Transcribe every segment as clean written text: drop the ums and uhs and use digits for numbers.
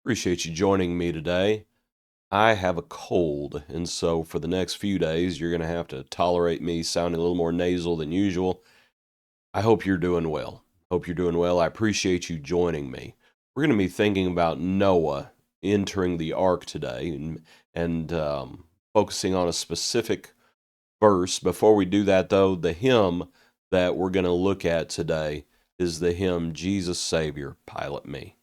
Appreciate you joining me today. I have a cold, and so for the next few days, you're going to have to tolerate me sounding a little more nasal than usual. I hope you're doing well. Hope you're doing well. I appreciate you joining me. We're going to be thinking about Noah entering the ark today and focusing on a specific verse. Before we do that, though, the hymn that we're going to look at today is the hymn, Jesus Savior, Pilot Me.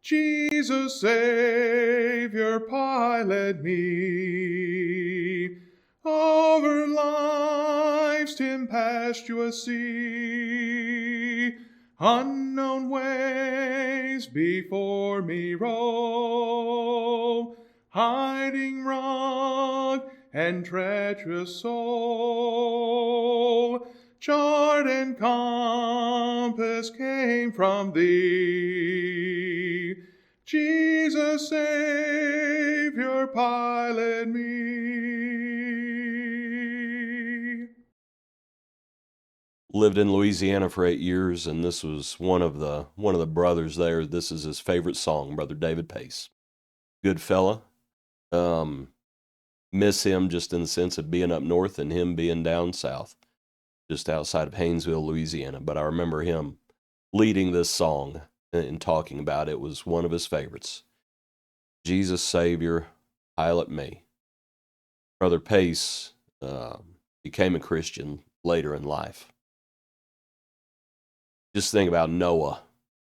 Jesus, Savior, pilot me over life's tempestuous sea. Unknown ways before me roll, hiding rock and treacherous soul. Chart and compass came from thee. Jesus, Savior, pilot me. Lived in Louisiana for 8 years, and this was one of the brothers there. This is his favorite song, Brother David Pace. Good fella. Um, Miss him just in the sense of being up north and him being down south, just outside of Haynesville, Louisiana. But I remember him leading this song and talking about it. Was one of his favorites. Jesus Savior, pilot me. Brother Pace became a Christian later in life. Just think about Noah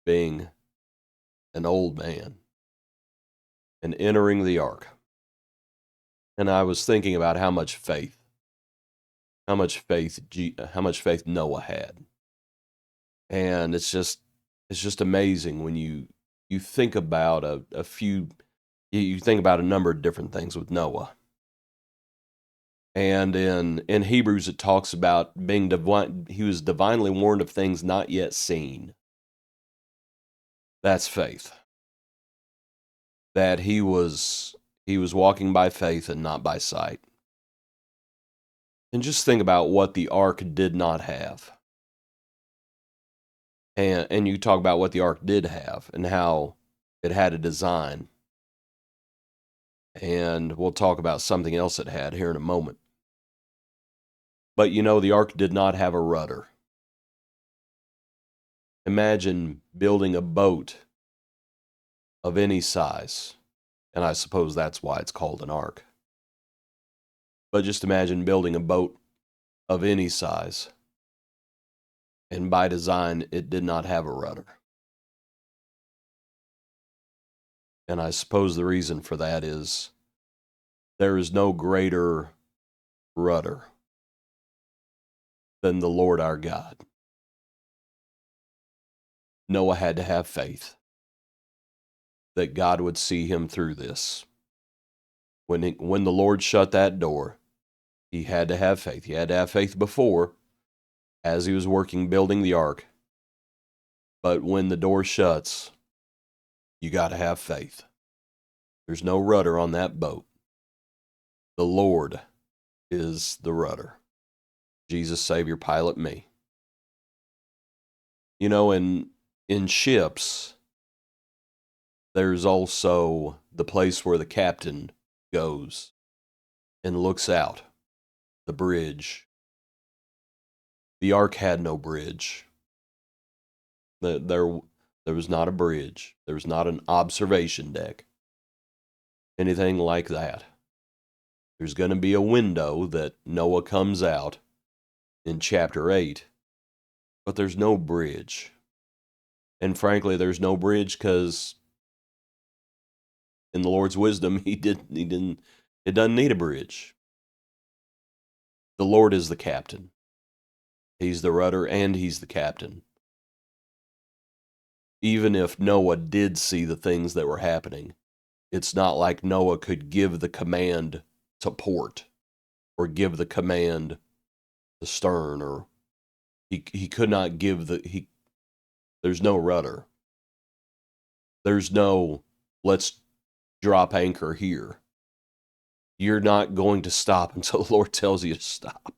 being an old man and entering the ark. And I was thinking about how much faith Noah had. And it's just amazing when you think about you think about a number of different things with Noah. And in Hebrews, it talks about being divine. He was divinely warned of things not yet seen. That's faith. That he was walking by faith and not by sight. And just think about what the ark did not have. And you talk about what the ark did have and how it had a design. And we'll talk about something else it had here in a moment. But the ark did not have a rudder. Imagine building a boat of any size, and I suppose that's why it's called an ark. But just imagine building a boat of any size, and by design, it did not have a rudder. And I suppose the reason for that is there is no greater rudder than the Lord our God. Noah had to have faith that God would see him through this. When the Lord shut that door, he had to have faith. He had to have faith before, as he was working building the ark. But when the door shuts, you got to have faith. There's no rudder on that boat. The Lord is the rudder. Jesus, Savior, pilot me. In ships, there's also the place where the captain goes and looks out, the bridge. The ark had no bridge. There was not a bridge. There was not an observation deck. Anything like that. There's going to be a window that Noah comes out in chapter 8, but there's no bridge. And frankly, there's no bridge because in the Lord's wisdom, it doesn't need a bridge. The Lord is the captain. He's the rudder and he's the captain. Even if Noah did see the things that were happening, it's not like Noah could give the command to port or give the command to stern, or he could not give there's no rudder. There's no, let's drop anchor here. You're not going to stop until the Lord tells you to stop.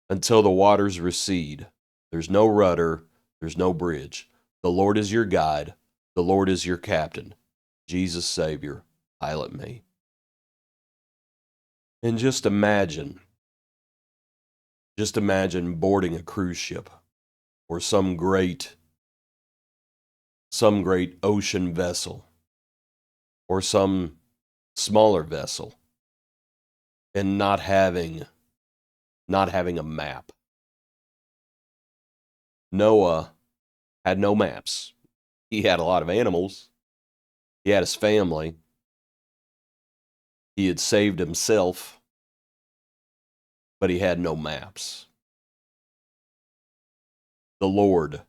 Until the waters recede. There's no rudder. There's no bridge. The Lord is your guide. The Lord is your captain. Jesus Savior, pilot me. And just imagine boarding a cruise ship or some great ocean vessel or some smaller vessel and not having a map. Noah had no maps. He had a lot of animals. He had his family. He had saved himself, but he had no maps. The Lord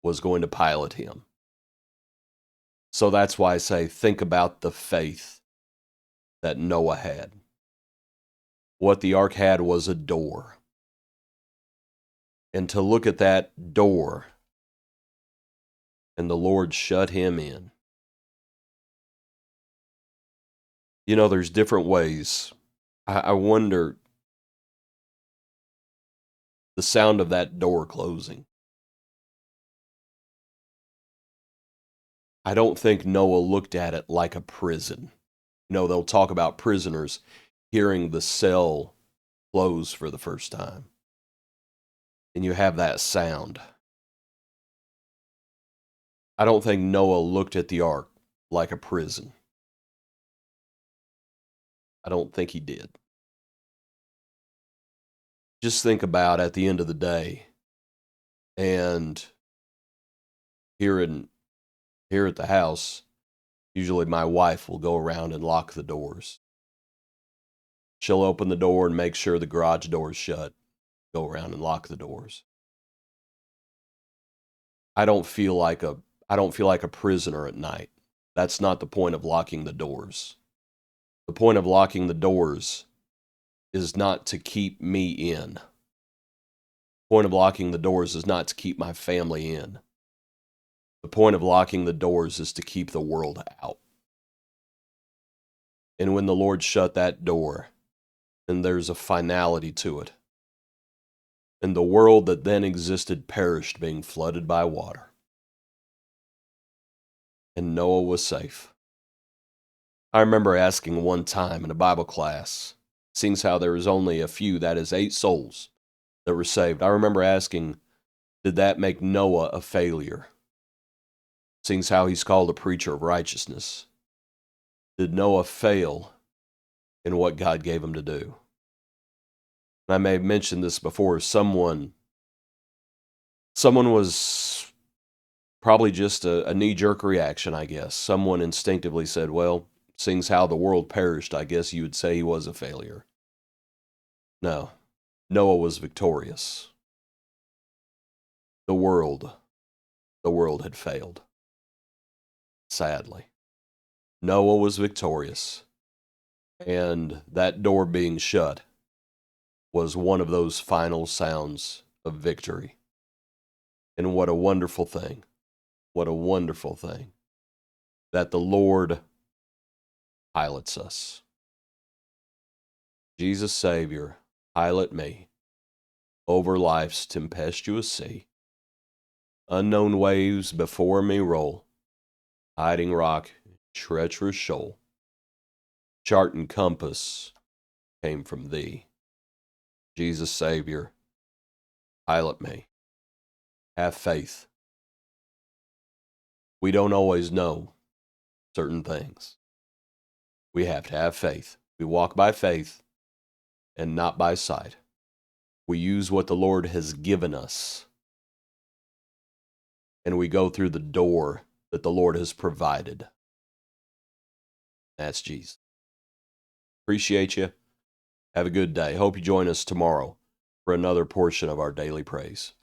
was going to pilot him. So that's why I say, think about the faith that Noah had. What the ark had was a door. And to look at that door, and the Lord shut him in. You know, there's different ways. I wonder the sound of that door closing. I don't think Noah looked at it like a prison. You know, they'll talk about prisoners hearing the cell close for the first time. And you have that sound. I don't think Noah looked at the ark like a prison. I don't think he did. Just think about at the end of the day, and here at the house, usually my wife will go around and lock the doors. She'll open the door and make sure the garage door is shut, go around and lock the doors. I don't feel like a prisoner at night. That's not the point of locking the doors. The point of locking the doors is not to keep me in. The point of locking the doors is not to keep my family in. The point of locking the doors is to keep the world out. And when the Lord shut that door, then there's a finality to it. And the world that then existed perished, being flooded by water. And Noah was safe. I remember asking one time in a Bible class, seeing how there was only a few, that is 8 souls, that were saved. I remember asking, did that make Noah a failure? Seeing how he's called a preacher of righteousness. Did Noah fail in what God gave him to do? And I may have mentioned this before. Someone was probably just a knee-jerk reaction, I guess. Someone instinctively said, well, seeing how the world perished, I guess you would say he was a failure. No, Noah was victorious. The world had failed. Sadly. Noah was victorious. And that door being shut was one of those final sounds of victory. And what a wonderful thing. What a wonderful thing that the Lord pilots us. Jesus Savior, pilot me over life's tempestuous sea. Unknown waves before me roll, hiding rock, treacherous shoal. Chart and compass came from thee. Jesus Savior, pilot me. Have faith. We don't always know certain things. We have to have faith. We walk by faith and not by sight. We use what the Lord has given us. And we go through the door that the Lord has provided. That's Jesus. Appreciate you. Have a good day. Hope you join us tomorrow for another portion of our daily praise.